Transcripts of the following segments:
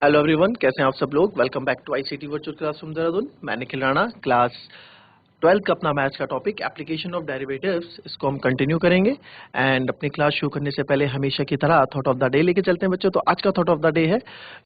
Hello everyone, कैसे हैं आप सब लोग। Welcome back to ICT virtual classroom Dehradun. मैं निखिल राणा। क्लास 12 का अपना मैथ्स का टॉपिक एप्लीकेशन ऑफ डेरिवेटिव्स, इसको हम कंटिन्यू करेंगे। एंड अपनी क्लास शुरू करने से पहले हमेशा की तरह थॉट ऑफ द डे लेके चलते हैं बच्चों। तो आज का थॉट ऑफ द डे है,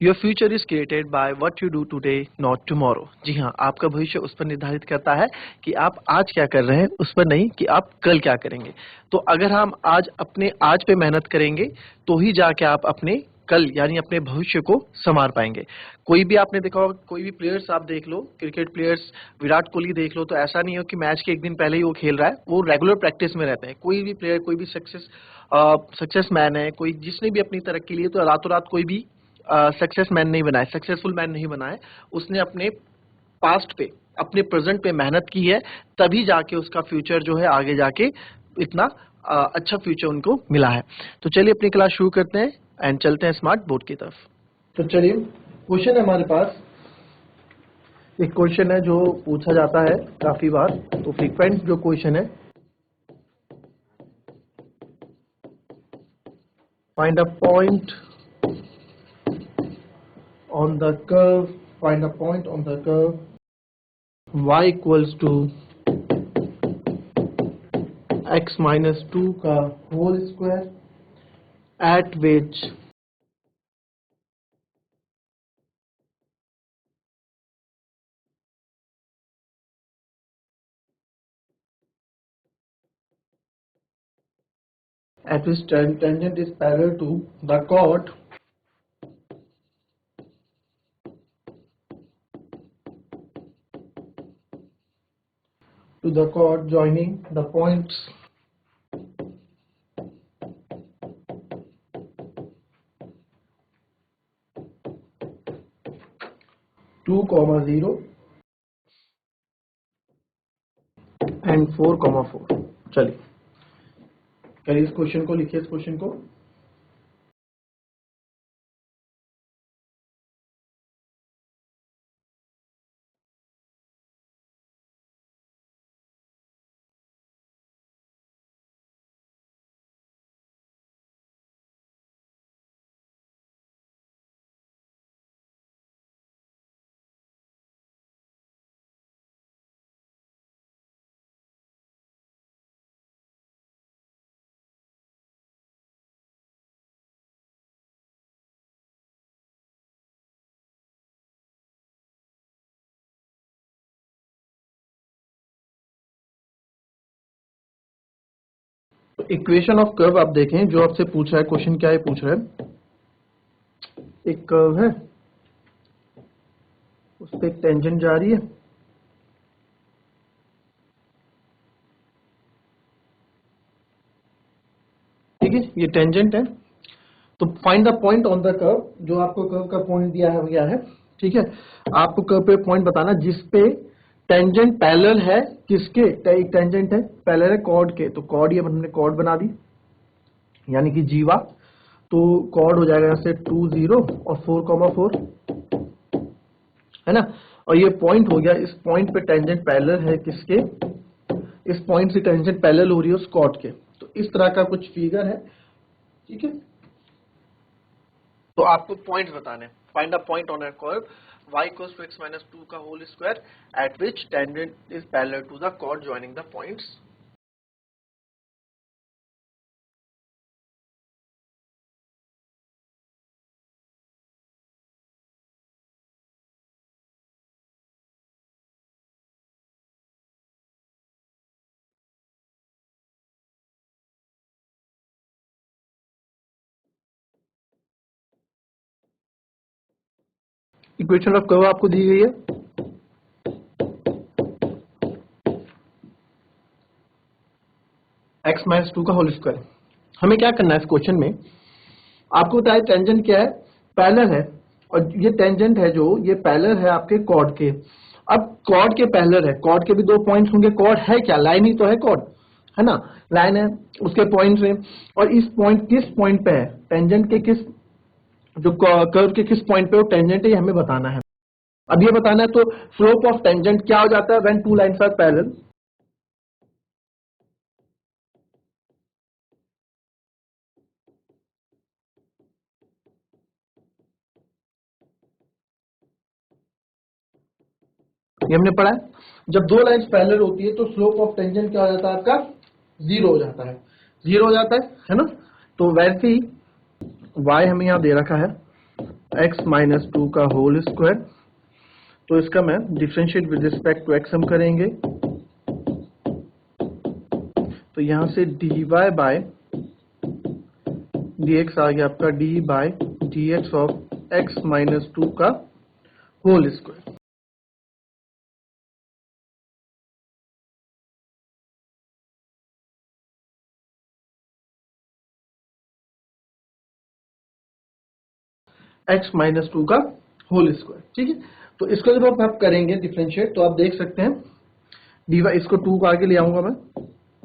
your future is created by what you do today not tomorrow. जी हाँ, आपका भविष्य उस पर निर्धारित करता है कि आप आज क्या कर रहे हैं, उस पर नहीं कि आप कल क्या करेंगे। तो अगर हम आज अपने आज पे मेहनत करेंगे तो ही जाके आप अपने कल यानी अपने भविष्य को संवार पाएंगे। कोई भी आपने देखा होगा, कोई भी प्लेयर्स आप देख लो, क्रिकेट प्लेयर्स विराट कोहली देख लो, तो ऐसा नहीं हो कि मैच के एक दिन पहले ही वो खेल रहा है, वो रेगुलर प्रैक्टिस में रहते हैं। कोई भी प्लेयर, कोई भी सक्सेस मैन है, कोई जिसने भी अपनी तरक्की ली है, तो रातों रात कोई भी सक्सेस मैन नहीं बना है, सक्सेसफुल मैन नहीं बना है। उसने अपने पास्ट पे, अपने प्रेजेंट पे मेहनत की है, तभी जाके उसका फ्यूचर जो है आगे जाके इतना अच्छा फ्यूचर उनको मिला है। तो चलिए अपनी क्लास शुरू करते हैं एंड चलते हैं स्मार्ट बोर्ड की तरफ। तो चलिए, क्वेश्चन है हमारे पास। एक क्वेश्चन है जो पूछा जाता है काफी बार, तो फ्रीक्वेंट जो क्वेश्चन है, find a point on the curve, find a point on the curve y equals to x minus 2 का whole square at which tangent is parallel to the chord joining the points 2, 0 and 4, 4। चलिए करिए इस question को, लिखिए इस question को। तो equation of curve आप देखें, जो आपसे पूछ रहा है क्वेश्चन, क्या है पूछ रहा है, एक कर्व है, उस पर एक टेंजेंट जा रही है, ठीक है, ये टेंजेंट है। तो find the point on the curve, जो आपको कर्व का पॉइंट दिया है वो क्या है, ठीक है। आपको कर्व पे पॉइंट बताना जिसपे टेंजेंट पैरेलल है, किसके, एक टेंजेंट है पैरेलल है कॉर्ड के। तो कॉर्ड, ये हमने कॉर्ड बना दी, यानी कि जीवा। तो कॉर्ड हो जाएगा यहाँ से 2, 0 और 4, 4, है ना। और ये पॉइंट हो गया, इस पॉइंट पे टेंजेंट पैरेलल है किसके, इस पॉइंट से टेंजेंट पैरेलल हो रही है उस कॉर्ड के। तो इस तरह का कुछ फिगर है, ठीक है। तो आपको पॉइंट बताने, find a point on a curve y equals to x minus 2 का whole square at which tangent is parallel to the chord joining the points. Equation of curve आपको दी गई है, x माइनस 2 का होल स्क्वायर। हमें क्या करना है इस क्वेश्चन में, आपको बताया टेंजेंट क्या है, पैरेलल है। और ये टेंजेंट है जो, ये पैरेलल है आपके कॉर्ड के। अब कॉर्ड के पैरेलल है, कॉर्ड के भी दो पॉइंट्स होंगे। कॉर्ड है क्या, लाइन ही तो है कॉर्ड, है ना, लाइन है, उसके पॉइंट्स हैं। और इस पॉइंट, किस पॉइंट पे है टेंजेंट के, किस, जो कर्व के किस पॉइंट पे वो टेंजेंट है, ये हमें बताना है। अब ये बताना है, तो स्लोप ऑफ टेंजेंट क्या हो जाता है when two lines are parallel. ये हमने पढ़ा है। जब दो लाइंस पैरेलल होती है तो स्लोप ऑफ टेंजेंट क्या हो जाता है आपका, 0 हो जाता है, 0 हो जाता है ना। तो वैसे ही y हमें यहाँ दे रखा है x माइनस 2 का होल स्क्वायर, तो इसका मैं differentiate with respect to x हम करेंगे, तो यहाँ से dy बाय dx आ गया आपका d by dx of x minus 2 का होल स्क्वायर। x माइनस 2 का होल स्क्वायर, ठीक है। तो इसको जब आप करेंगे डिफरेंशिएट तो आप देख सकते हैं dy, इसको 2 को आगे ले आऊंगा मैं,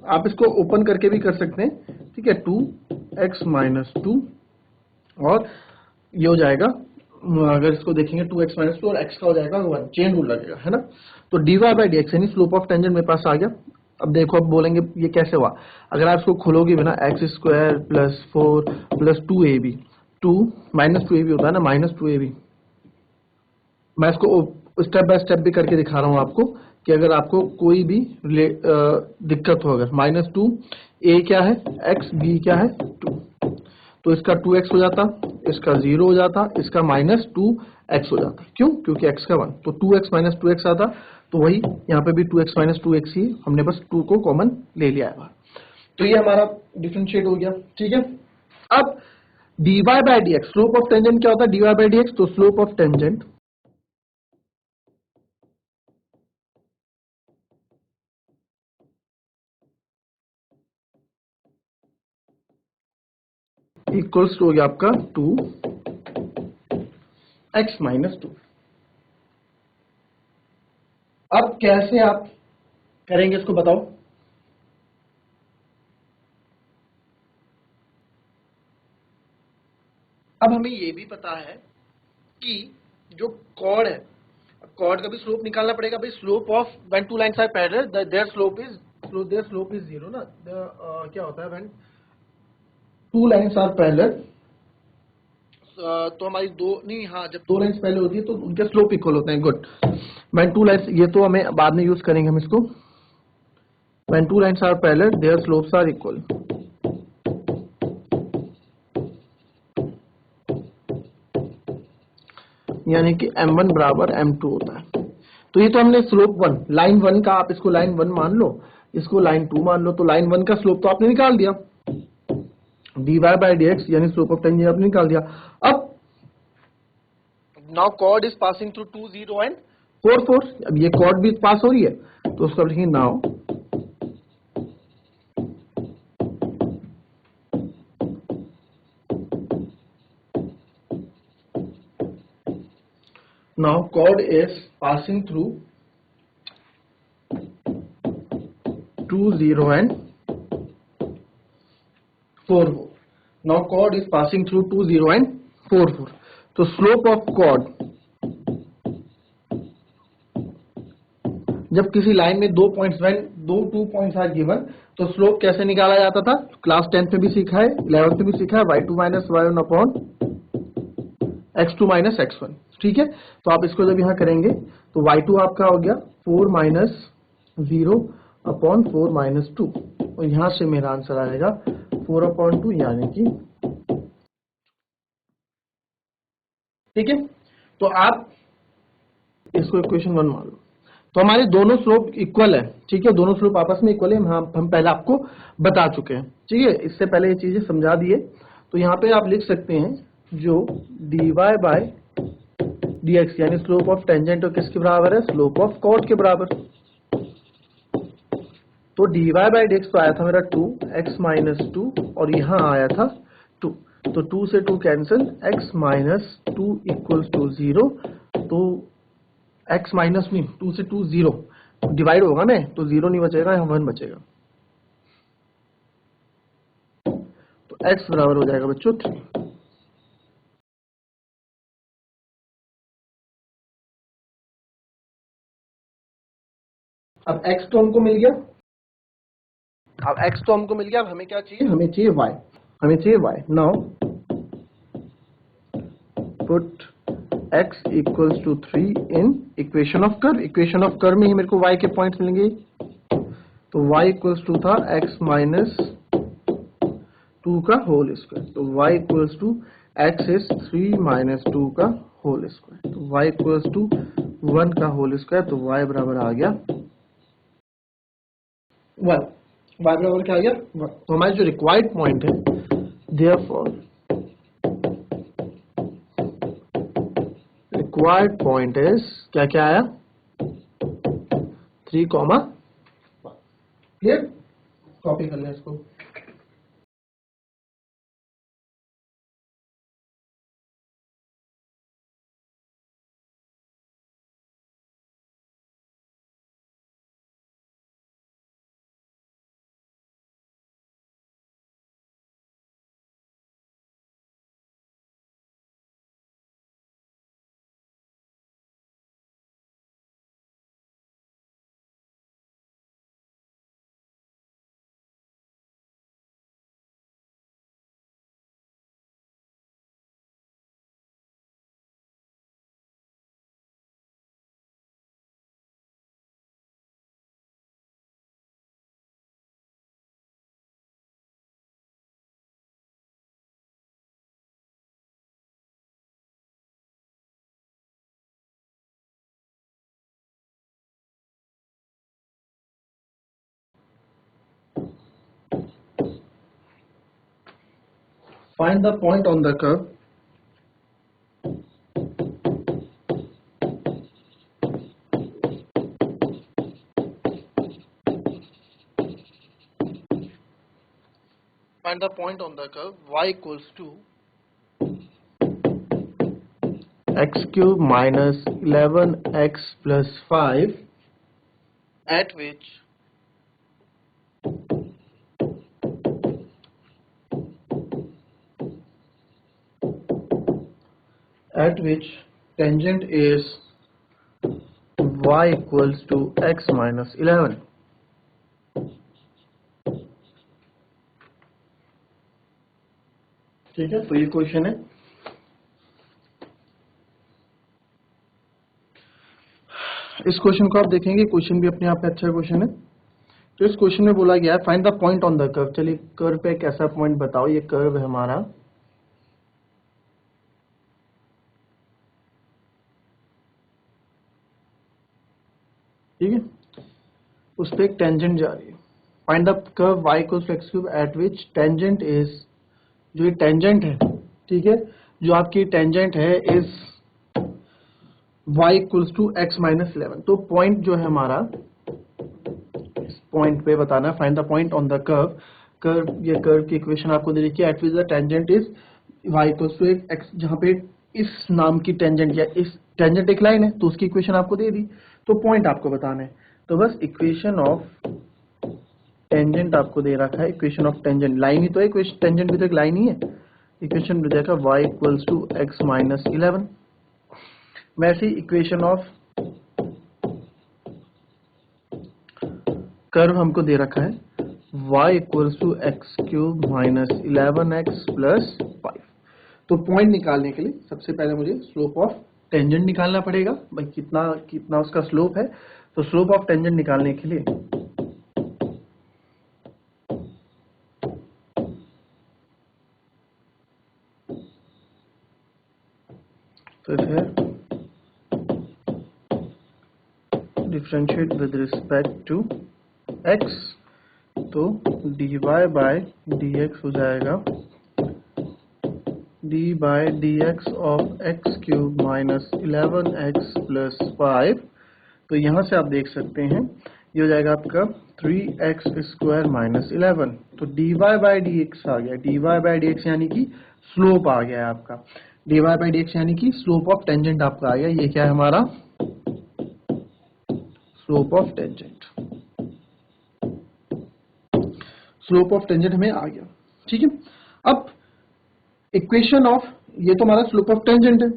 आप इसको ओपन करके भी कर सकते हैं, ठीक है। 2x माइनस 2 और ये हो जाएगा, अगर इसको देखेंगे 2x माइनस 2 और x का हो जाएगा 1, चेन रूल लगेगा, है ना। तो dy बाई डी एक्स यानी स्लोप ऑफ टेंजेंट मेरे पास आ गया। अब देखो, अब बोलेंगे ये कैसे हुआ, अगर आप इसको खोलोगे बिना x square plus 4 plus 2ab, 2 minus 2ab होता है ना, माइनस 2ab। मैं इसको स्टेप बाय स्टेप भी करके दिखा रहा हूँ आपको कि अगर आपको कोई भी दिक्कत हो, अगर माइनस 2 a क्या है x, b क्या है 2, तो इसका 2x हो जाता, इसका 0 हो जाता, इसका माइनस 2x हो जाता। क्यों? क्योंकि x का 1, तो 2x माइनस 2x आता, तो वही यहाँ पे भी 2x माइनस 2x ही, हमने बस 2 को कॉमन ले लिया है। तो ये हमारा डिफरेंशिएट हो गया, ठीक है। अब dy by d x, slope of tangent क्या होता है, dy बाई डी एक्स, तो स्लोप ऑफ टेंजेंट इक्वल्स हो गया आपका 2x माइनस 2। अब कैसे आप करेंगे इसको बताओ। अब हमें ये भी पता है कि जो कॉर्ड है, कॉर्ड का भी स्लोप निकालना पड़ेगा भाई। Slope of when two lines are parallel their slope is 0 ना। क्या होता है when two lines are parallel, तो हमारी दो नहीं, हाँ, जब दो लाइन्स पैरेलल होती है तो उनके स्लोप इक्वल होते हैं। गुड। व्हेन टू लाइन्स, ये तो हमें बाद में यूज करेंगे हम इसको। When two lines are parallel their slopes are equal, यानी कि m1 बराबर m2 होता है। तो ये तो हमने स्लोप 1, लाइन 1 का, आप इसको लाइन 1 मान लो, इसको लाइन 2 मान लो, तो लाइन 1 का स्लोप तो आपने निकाल दिया, dy बाई डी एक्स यानी स्लोप ऑफ टेंजेंट आपने निकाल दिया। अब now chord is passing through 2 0 and 4 4, अब ये कॉर्ड भी पास हो रही है, तो उसको लिखेंगे now chord is passing through 2 0 and 4 4। Now chord is passing through 2 0 and 4 4। तो स्लोप ऑफ chord, जब किसी लाइन में 2 पॉइंट्स, दो 2 पॉइंट्स आर गिवन, तो स्लोप कैसे निकाला जाता था, क्लास 10 में भी सीखा है, 11th में भी सीखा है, y2 minus y1 upon x2 minus x1, ठीक है। तो आप इसको जब यहाँ करेंगे तो y2 आपका हो गया 4 माइनस 0 अपॉन 4 माइनस 2, और यहां से मेरा आंसर आएगा 4 अपॉन 2, यानी कि, ठीक है। तो आप इसको इक्वेशन 1 मान लो। तो हमारे दोनों स्लोप इक्वल है, ठीक है, दोनों स्लोप आपस में इक्वल है, हम पहले आपको बता चुके हैं, ठीक है। इससे पहले ये चीजें समझा दिए। तो यहाँ पे आप लिख सकते हैं जो dy बाय dx यानी स्लोप ऑफ टेंजेंट तो किसके बराबर है, स्लोप ऑफ कॉर्ड के बराबर। तो dy बाय dx तो आया था मेरा 2x माइनस 2, और यहाँ आया था 2, तो 2 से 2 cancel, x minus 2 equals to 0, तो x माइनस में 2 से 2 0 डिवाइड होगा ना, तो 0 नहीं बचेगा, यहाँ 1 बचेगा, तो x बराबर हो जाएगा बच्चों 3। अब x तो हमको मिल गया, अब हमें क्या चाहिए, हमें चाहिए y, now put x equals to 3 in equation of curve. Equation of curve में ही मेरे को y के पॉइंट्स मिलेंगे, तो y इक्वल्स टू था x माइनस 2 का होल स्क्वायर, तो y equals to x is 3 minus 2 का होल स्क्वायर, तो y इक्वल्स टू 1 का होल स्क्वायर, तो y बराबर आ गया 1। y बराबर क्या आ गया 1। तो हमारा जो रिक्वायर्ड पॉइंट है, देयरफॉर रिक्वायर्ड पॉइंट इज क्या क्या आया 3, क्लियर। कॉपी कर लें इसको। Find the point on the curve y equals to x cube minus 11x plus 5 at which tangent is y equals to x minus 11। ठीक है, तो ये क्वेश्चन है। इस क्वेश्चन को आप देखेंगे, क्वेश्चन भी अपने आप में अच्छा क्वेश्चन है। तो इस क्वेश्चन में बोला गया है find the point on the curve. चलिए कर्व पे एक ऐसा पॉइंट बताओ, ये कर्व है हमारा, ठीक है, उस पे एक टेंजेंट जा रही है। Find the curve y equals to x cube at which tangent is, जो ये टेंजेंट है, ठीक है, जो आपकी टेंजेंट है is y equals to x minus 11। तो पॉइंट जो है हमारा, इस पॉइंट पे बताना है find the point on the curve. ये कर्व की इक्वेशन आपको दे रखी है, at which the tangent is y equals to x, जहां पे इस नाम की टेंजेंट या इस टेंजेंट एक लाइन है, तो उसकी इक्वेशन आपको दे दी, तो पॉइंट आपको बताना है। तो बस इक्वेशन ऑफ टेंजेंट आपको दे रखा है, इक्वेशन ऑफ टेंजेंट, लाइन ही तो है, टेंजेंट भी तो एक लाइन ही है। इक्वेशन में देखा y equals to x minus 11। वैसे इक्वेशन ऑफ कर्व हमको दे रखा है y equals to x cube minus 11x plus 5। तो पॉइंट निकालने के लिए सबसे पहले मुझे स्लोप ऑफ टेंजेंट निकालना पड़ेगा, भाई कितना कितना उसका स्लोप है। तो स्लोप ऑफ टेंजेंट निकालने के लिए तो फिर differentiate with respect to x, तो dy बाय dx हो जाएगा d by dx of x cube minus 11x plus 5। तो यहाँ से आप देख सकते हैं ये हो जाएगा आपका 3x स्क्वायर माइनस 11। तो dy बाय dx आ गया, dy बाय dx यानी कि स्लोप आ गया है आपका, dy बाय dx यानी कि स्लोप ऑफ टेंजेंट आपका आ गया। ये क्या है हमारा slope of tangent, slope of tangent हमें आ गया, ठीक है। अब इक्वेशन ऑफ, ये तो हमारा स्लोप ऑफ टेंजेंट है,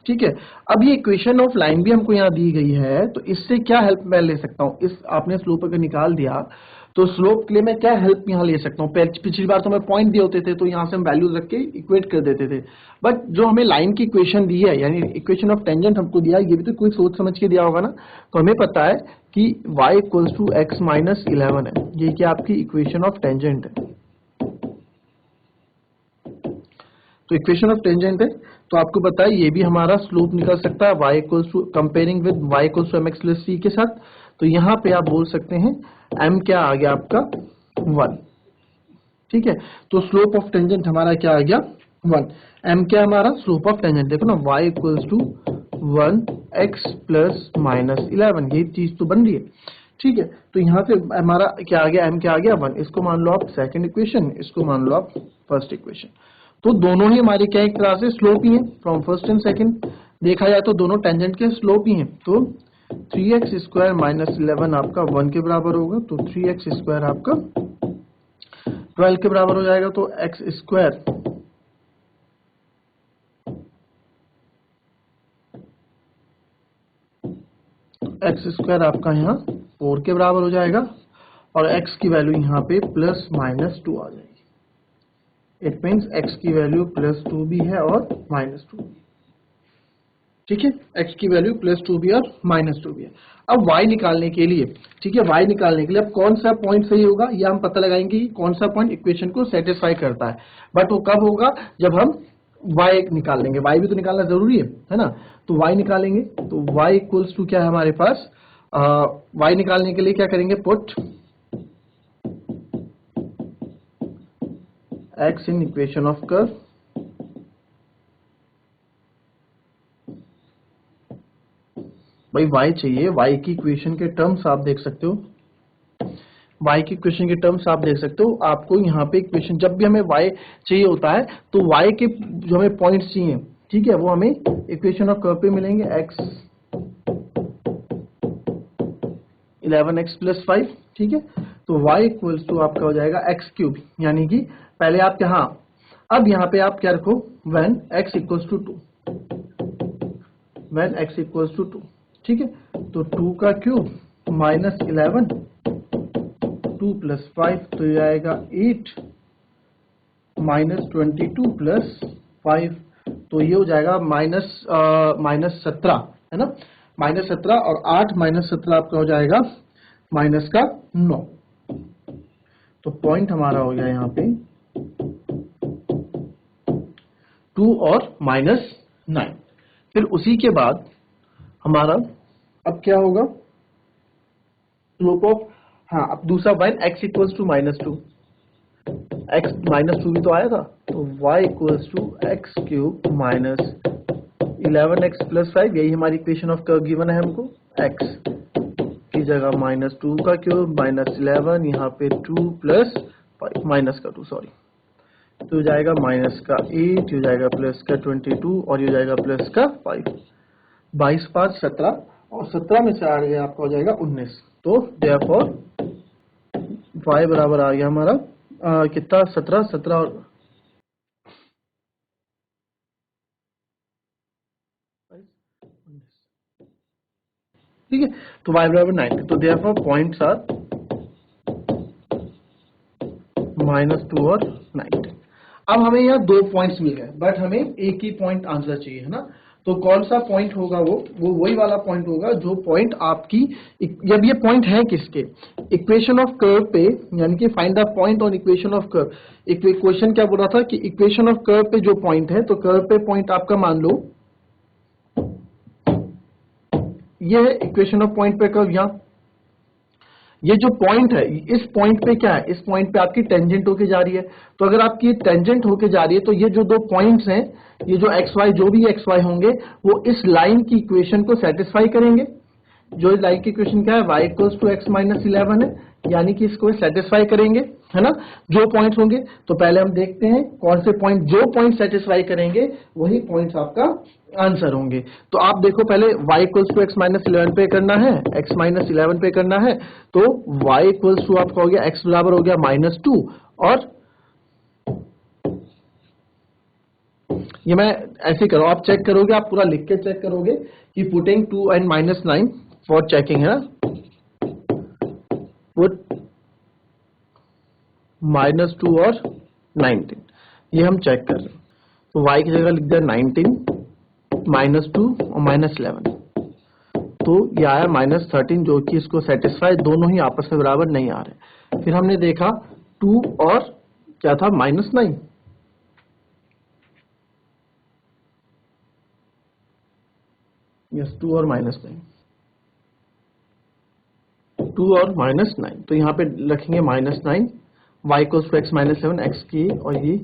ठीक है। अब ये इक्वेशन ऑफ लाइन भी हमको यहाँ दी गई है, तो इससे क्या हेल्प मैं ले सकता हूँ, इस आपने स्लोप अगर निकाल दिया तो स्लोप के लिए मैं क्या हेल्प यहाँ ले सकता हूँ, पिछली बार तो मैं पॉइंट दिए होते थे तो यहाँ से हम वैल्यूज रख के इक्वेट कर देते थे, बट जो हमें लाइन की इक्वेशन दी है यानी इक्वेशन ऑफ टेंजेंट हमको दिया है, ये भी तो कोई सोच समझ के दिया होगा ना। तो हमें पता है कि y equals to x minus 11 है, ये क्या आपकी इक्वेशन ऑफ टेंजेंट है। तो इक्वेशन ऑफ टेंजेंट है, तो आपको पता है ये भी हमारा स्लोप निकल सकता है y equals to comparing with y equals to mx plus c के साथ। तो यहाँ पे आप बोल सकते हैं m क्या आ गया आपका 1, ठीक है। तो स्लोप ऑफ टेंजेंट हमारा क्या आ गया 1, m क्या हमारा स्लोप ऑफ टेंजेंट, देखो ना y equals to 1 x plus minus 11, ये चीज तो बन रही है, ठीक है। तो यहाँ पे हमारा क्या आ गया m क्या आ गया 1, इसको मान लो आप सेकंड इक्वेशन, इसको मान लो आप फर्स्ट इक्वेशन। तो दोनों ही हमारे क्या एक तरह से स्लोप ही है, फ्रॉम फर्स्ट एंड सेकंड देखा जाए तो दोनों टेंजेंट के स्लोप ही हैं। तो 3x स्क्वायर माइनस 11 आपका 1 के बराबर होगा, तो 3x स्क्वायर आपका 12 के बराबर हो जाएगा। तो x स्क्वायर आपका यहाँ 4 के बराबर हो जाएगा और x की वैल्यू यहाँ पे प्लस माइनस 2 आ जाएगी। इट मीन्स x की वैल्यू प्लस 2 भी है और माइनस 2 भी, ठीक है। x की वैल्यू प्लस 2 भी और माइनस 2 भी है। अब y निकालने के लिए, ठीक है, y निकालने के लिए अब कौन सा पॉइंट सही होगा ये हम पता लगाएंगे कि कौन सा पॉइंट इक्वेशन को सेटिस्फाई करता है, बट वो कब होगा जब हम y निकाल लेंगे, y भी तो निकालना जरूरी है ना। तो y निकालेंगे, तो y इक्वल्स टू क्या है हमारे पास, y निकालने के लिए क्या करेंगे, put x in equation of curve, भाई y चाहिए, y की इक्वेशन के टर्म्स आप देख सकते हो, y की इक्वेशन के टर्म्स आप देख सकते हो। आपको यहाँ पे इक्वेशन जब भी हमें y चाहिए होता है तो y के जो हमें पॉइंट्स चाहिए, ठीक है, वो हमें इक्वेशन ऑफ कर्व पे मिलेंगे, x 11x प्लस 5, ठीक है। तो y इक्वल्स टू आपका हो जाएगा x क्यूब, यानी कि पहले आप यहाँ, अब यहाँ पे आप क्या रखो, when x equals to 2, when x equals to 2, ठीक है। तो 2 का क्यूब माइनस 11, 2 प्लस 5 तो ये आएगा 8 माइनस 22 प्लस 5, तो ये हो जाएगा माइनस 17, है ना, माइनस 17 और 8 माइनस 17 आपका हो जाएगा माइनस का 9। तो पॉइंट हमारा हो गया यहाँ पे 2 और माइनस 9। फिर उसी के बाद हमारा अब क्या होगा, स्लोप ऑफ, हाँ अब दूसरा when x equals to minus 2, x minus 2 भी तो आया था, तो y equals to x cube minus 11x plus 5, यही हमारी इक्वेशन ऑफ कर्व गिवन है हमको, x की जगह माइनस 2 का क्यूब माइनस 11, यहाँ पे 2 प्लस 5 माइनस का 2 सॉरी, तो हो जाएगा माइनस का 8, हो जाएगा प्लस का 22 और ये हो जाएगा प्लस का 5, 22 5 17 और 17 में से आ गया आपका हो जाएगा 19। तो देयरफॉर y बराबर आ गया हमारा कितना 17 और ठीक है, तो y बराबर 9। तो देयरफॉर पॉइंट्स आर -2 और 9। अब हमें यहाँ 2 पॉइंट्स मिल गए, बट हमें एक ही पॉइंट आंसर चाहिए, है ना। तो कौन सा पॉइंट होगा, वो वही वाला पॉइंट होगा जो पॉइंट आपकी, जब ये पॉइंट है किसके, इक्वेशन ऑफ कर्व पे, यानी कि find the point on equation of curve. Question क्या बोल रहा था कि इक्वेशन ऑफ कर्व पे जो पॉइंट है, तो कर्व पे पॉइंट आपका मान लो ये है इक्वेशन ऑफ पॉइंट पे कर्व, यहाँ ये जो पॉइंट है, इस पॉइंट पे क्या है, इस पॉइंट पे आपकी टेंजेंट होके जा रही है। तो अगर आपकी टेंजेंट होके जा रही है तो ये जो 2 पॉइंट्स हैं, ये जो एक्स वाई, जो भी एक्स वाई होंगे वो इस लाइन की इक्वेशन को सेटिस्फाई करेंगे। जो लाइन की इक्वेशन क्या है, y equals to x minus 11 है, यानी कि इसको सेटिस्फाई करेंगे, है ना, जो पॉइंट्स होंगे। तो पहले हम देखते हैं कौन से पॉइंट, जो पॉइंट सेटिस्फाई करेंगे वही पॉइंट्स आपका आंसर होंगे। तो आप देखो पहले y equals to x minus 11 पे करना है, x माइनस 11 पे करना है, तो y इक्वल्स टू आपका हो गया x बराबर हो गया -2, और ये मैं ऐसे करो, आप चेक करोगे, आप पूरा लिख के चेक करोगे कि पुटिंग 2 and -9 फॉर चेकिंग है, पुट -2 और 19, ये हम चेक कर रहे हैं। तो y की जगह लिख दिया 19, -2 और -11, तो ये आया -13, जो कि इसको सेटिस्फाई, दोनों ही आपस में बराबर नहीं आ रहे। फिर हमने देखा 2 और क्या था, -9, यस 2 और -9, 2 और -9, तो यहाँ पे रखेंगे -9, y equals to x -7, x की और ये,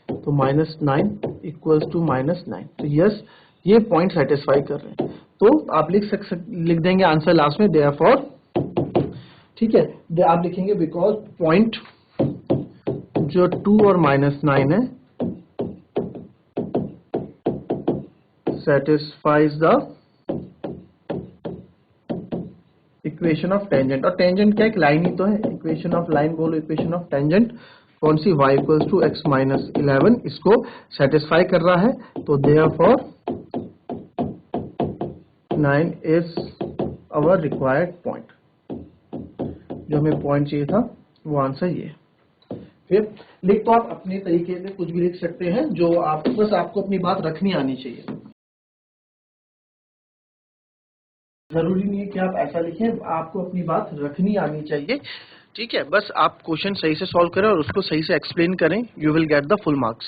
तो -9 इक्वल्स टू -9, तो यस ये पॉइंट सेटिस्फाई कर रहे हैं। तो आप लिख देंगे आंसर लास्ट में देयरफॉर, ठीक है, आप लिखेंगे बिकॉज पॉइंट जो 2 और -9 है satisfies the equation of tangent. और टेंजेंट क्या है, एक लाइन ही तो है, इक्वेशन ऑफ लाइन बोलो, इक्वेशन ऑफ टेंजेंट कौन सी, y इक्वल्स टू x -11, इसको सेटिस्फाई कर रहा है। तो therefore 9 is our required point, जो हमें पॉइंट चाहिए था वो आंसर ये। फिर लिख तो आप अपने तरीके से कुछ भी लिख सकते हैं, जो आप बस आपको अपनी बात रखनी आनी चाहिए, जरूरी नहीं है कि आप ऐसा लिखें, आपको अपनी बात रखनी आनी चाहिए, ठीक है। बस आप क्वेश्चन सही से सॉल्व करें और उसको सही से एक्सप्लेन करें, you will get the full marks.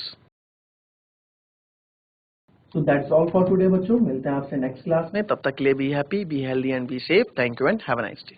So that's all for today बच्चों, मिलते हैं आपसे नेक्स्ट क्लास में, तब तक के लिए be happy, be healthy and be safe. Thank you and have a nice day.